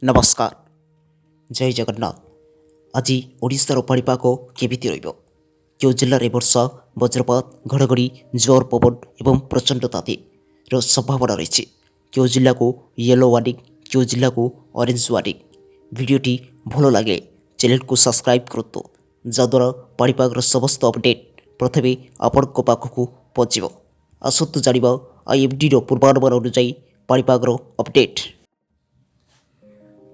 नमस्कार जय जगन्नाथ। आज ओडिशार पाणीपाग केमिति रहिबो? क्यों जिले में वर्षा वज्रपात घड़घड़ी जोर पवन एवं प्रचंड तातीर संभावना रही? क्यों जिला को येलो वार्निंग, क्यों जिला को ऑरेंज वार्निंग? भिडियोटी भल लगे चैनल को सब्सक्राइब करतु जद्वारा पाणीपागर समस्त अपडेट प्रथमे आपण पाखक पहुँचो। आसतु जानिबा आईएमडी पूर्वानुमान अनुଯାयी पाणीपागर अपडेट।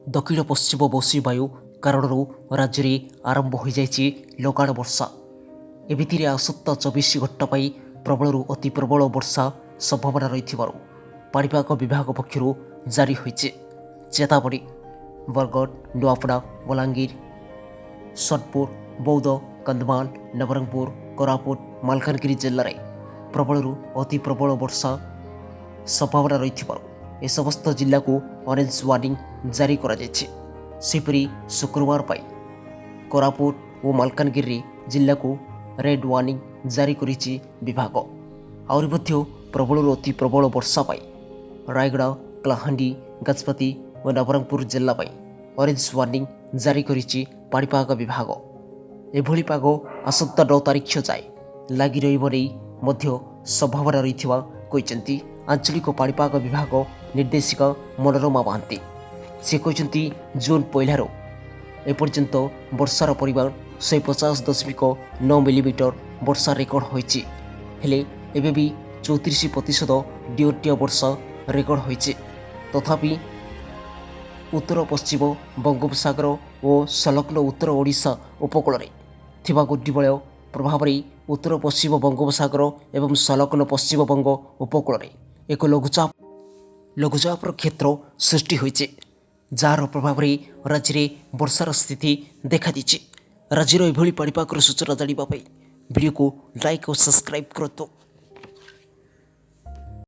दक्षिण पश्चिम मौसुमी वायु कारण राज्य में आरंभ हो जाए लगाण वर्षा। एमितिरे आसत्ता 24 घंटा प्रबल अति प्रबल वर्षा संभावना रही पाणीपाग विभाग पक्षर जारी होइछे चेतावनी। बरगढ़, नुआपड़ा, बलांगीर, सोनपुर, बौद्ध, कंधमाल, नवरंगपुर, कोरापुट, मालकानगिरी जिले में प्रबल अति प्रबल वर्षा संभावना रही ए समस्त जिला को ऑरेंज वार्निंग जारी करा जायछि। सेपरी शुक्रवार पाई कोरापुट और मालकानगिरी जिला को रेड वार्निंग जारी करिछि विभाग। आउरी मध्य प्रबल अति प्रबल वर्षा पाई रायगड़ा, कलाहांडी, गजपति और नवरंगपुर जिला पाई ऑरेंज वार्निंग जारी करिछि पाणीपाग विभाग। एभली पाग आसंता 9 तारिख जाए लगी रहिबो नै मध्य संभावना रहिथिबा कहिसेंती आंचलिक पाणीपाग विभाग निर्देशिका मनोरमा महांती। से कहते जून 1 एपर्यंत वर्षार परिमाण 150.9 मिलीमीटर वर्षा रेकर्ड होइछि। हेले एबे भी 34% डिओटिया वर्षा रेकर्ड होइछि। तथापि उत्तर पश्चिम बंगोपसागर और संलग्न उत्तर ओडिशा उपकूल में थिबा घूर्णिबलय प्रभाव में उत्तर पश्चिम बंगोपसागर एवं संलग्न पश्चिम बंग उपकूल में एक लघुचाप क्षेत्र सृष्टि होइछे जार प्रभाव में राज्य में वर्षार स्थिति देखा दीजिए। राज्यर एभली पाणीपागर सूचना जानिबा भिडियो को लाइक और सब्सक्राइब करतु।